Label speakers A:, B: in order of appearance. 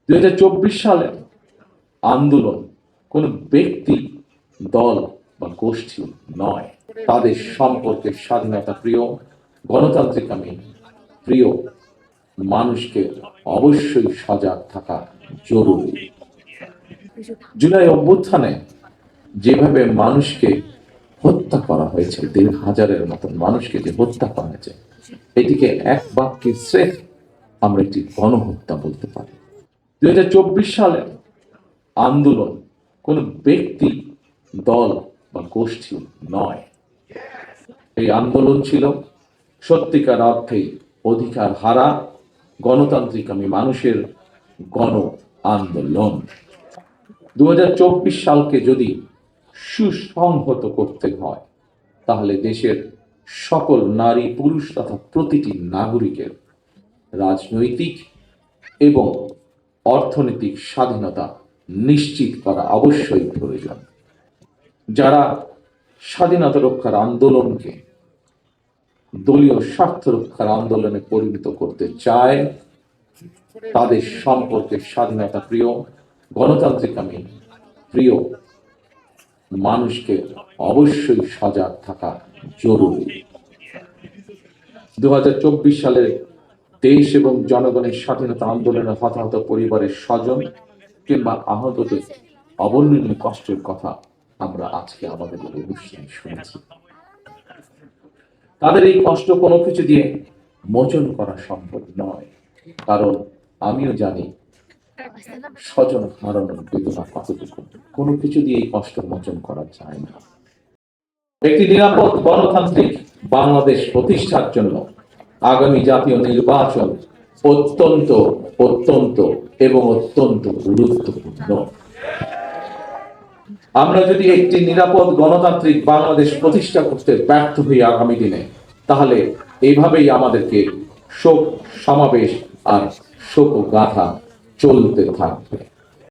A: 2024 সালে আন্দোলন কোন ব্যক্তি, দল বা গোষ্ঠী নয়, তাদের সম্পর্কে স্বাধীনতা প্রিয়, গণতান্ত্রিকামী প্রিয় মানুষকে অবশ্যই সজাগ থাকা জরুরি। জুলাই অভ্যুত্থানে যেভাবে মানুষকে হত্যা করা হয়েছে, 1,500-এর মতন মানুষকে যে হত্যা করা হয়েছে, এটিকে এক বাক্যে স্রেফ আমরা একটি গণহত্যা বলতে পারি। 2024 সালে আন্দোলন কোন ব্যক্তি, দল বা গোষ্ঠী নয়, এই আন্দোলন ছিল সত্যিকার অর্থেই অধিকার হারা গণতান্ত্রিকামী মানুষের গণ আন্দোলন। 2024 সালকে যদি সুসংহত করতে হয়, তাহলে দেশের সকল নারী, পুরুষ তথা প্রতিটি নাগরিকের রাজনৈতিক এবং অর্থনৈতিক স্বাধীনতা নিশ্চিত করা অবশ্যই প্রয়োজন। যারা স্বাধীনতা রক্ষার আন্দোলনকে দলীয় স্বার্থ রক্ষার আন্দোলনে পরিণত করতে চায়, তাদের সম্পর্কে স্বাধীনতা প্রিয়, গণতান্ত্রিকামী প্রিয় মানুষকে অবশ্যই সজাগ থাকা জরুরি। 2024 সালে দেশ এবং জনগণের স্বাধীনতা আন্দোলনে হতাহত পরিবারের স্বজন কিংবা আহতদের অবর্ণনীয় কষ্টের কথা আমরা আজকে আমাদের অনুষ্ঠানে শুনেছি। তাদের এই কষ্ট কোনো কিছু দিয়ে মোচন করা সম্ভব নয়, কারণ আমিও জানি স্বজন হারানোর বেদনা কতটুকু। কোনো কিছু দিয়ে এই কষ্ট মোচন করা যায় না। একটি নিরাপদ গণতান্ত্রিক বাংলাদেশ প্রতিষ্ঠার জন্য আগামী জাতীয় নির্বাচন অত্যন্ত অত্যন্ত এবং অত্যন্ত গুরুত্বপূর্ণ। আমরা যদি একটি নিরাপদ গণতান্ত্রিক বাংলাদেশ প্রতিষ্ঠা করতে ব্যর্থ হই আগামী দিনে, তাহলে এইভাবেই আমাদেরকে শোক সমাবেশ আর শোকগাথা চলতে থাকবে।